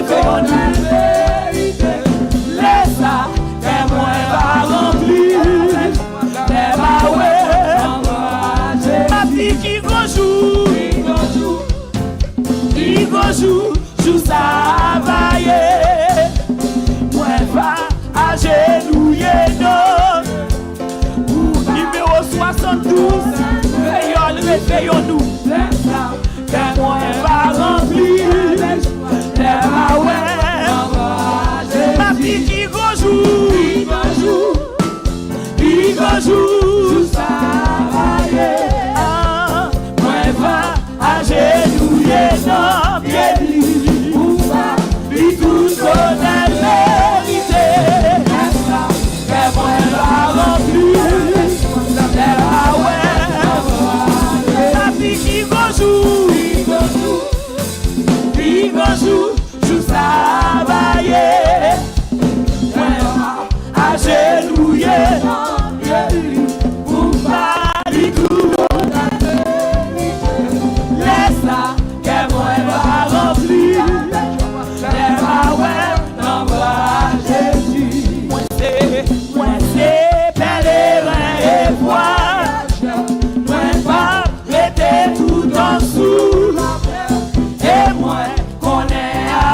Réveillons-nous, que moi va remplir, ma fille qui joue, moi va agenouiller dans pied, puis tout connaît vérité, que moi va remplir, joue travailler, agenouiller, pour parler tout laisse ça, que moi va remplir, Jésus, moi c'est pèlerin et voyage, moi pas rester tout en dessous, et moi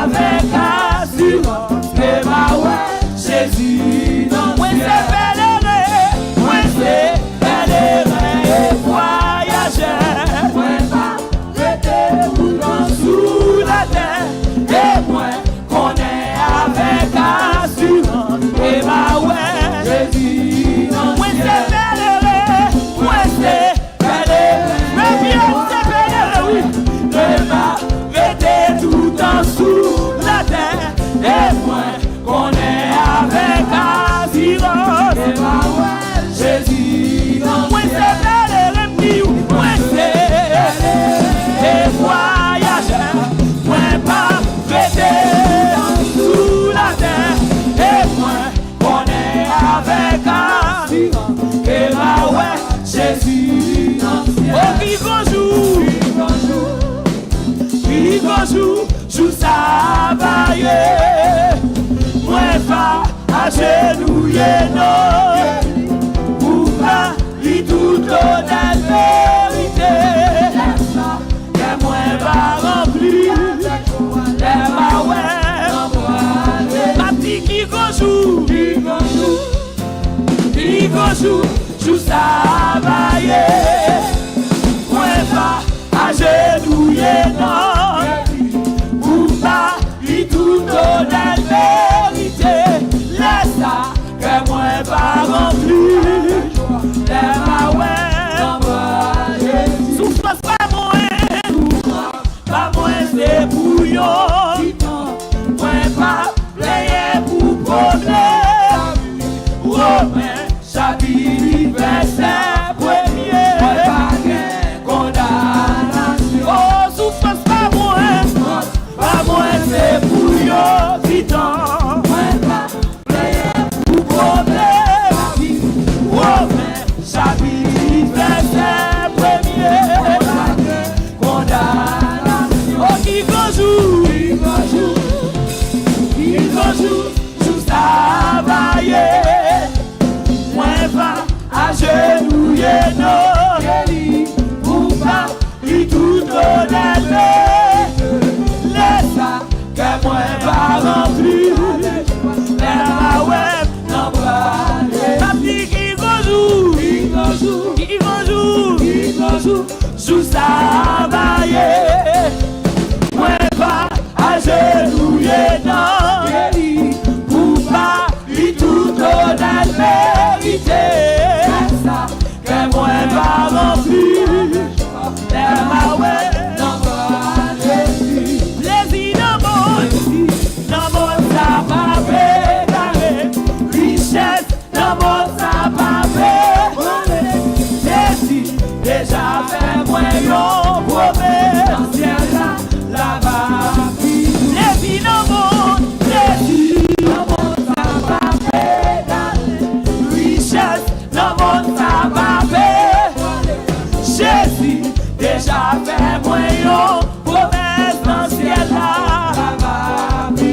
avec assurance, et ma ouais, Jésus, moi c'est pèlerin et voyageur, moi pas rester tout en sous la terre, et moi qu'on est avec assurance, et ma ouais, Jésus, moi c'est pèlerin, mais bien c'est pèlerin, oui, et ma rester tout en sous la terre, et moi qu'on est avec assurance, et ma ouais, Jésus, moi c'est pèlerin, moi c'est des voyageurs, moi pas rester sous la terre, et moi qu'on est avec assurance, et ma ouais, Jésus, oh qui joue travailler, moi pas agenouiller non, pour pas lui tout honnête vérité, que moi va remplir, ma ouais, ma petite qui joue travailler, moi pas agenouiller non, tout honnête vérité, laisse ça, que moi va remplir, ma ouais, souffrance pas moi c'est bouillon, moi pas player pour problème, Romain, chapitre verset premier, condamnation, oh souffrance pas moi c'est bouillon, vitant, moi pas pour problème, Romain, chapitre verset premier, condamnation, oh qui joue travailler, moi pas agenouiller non, pour pas lui tout donner, que moi va remplir, ma web n'en va, ma fille qui joue travailler, moi pas agenouiller non, pour pas lui tout honnête vérité, que moi va remplir, ma web n'en va, plaisir dans mon sapapé, richesse dans mon sapapé, Jésus déjà fait moi yon promesse, ciel là-bas, plaisir dans mon sapapé, richesse dans mon sapapé, Jésus déjà fait moi yon promesse dans ciel là-bas.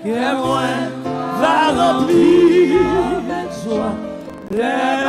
Que moi va remplir avec joie.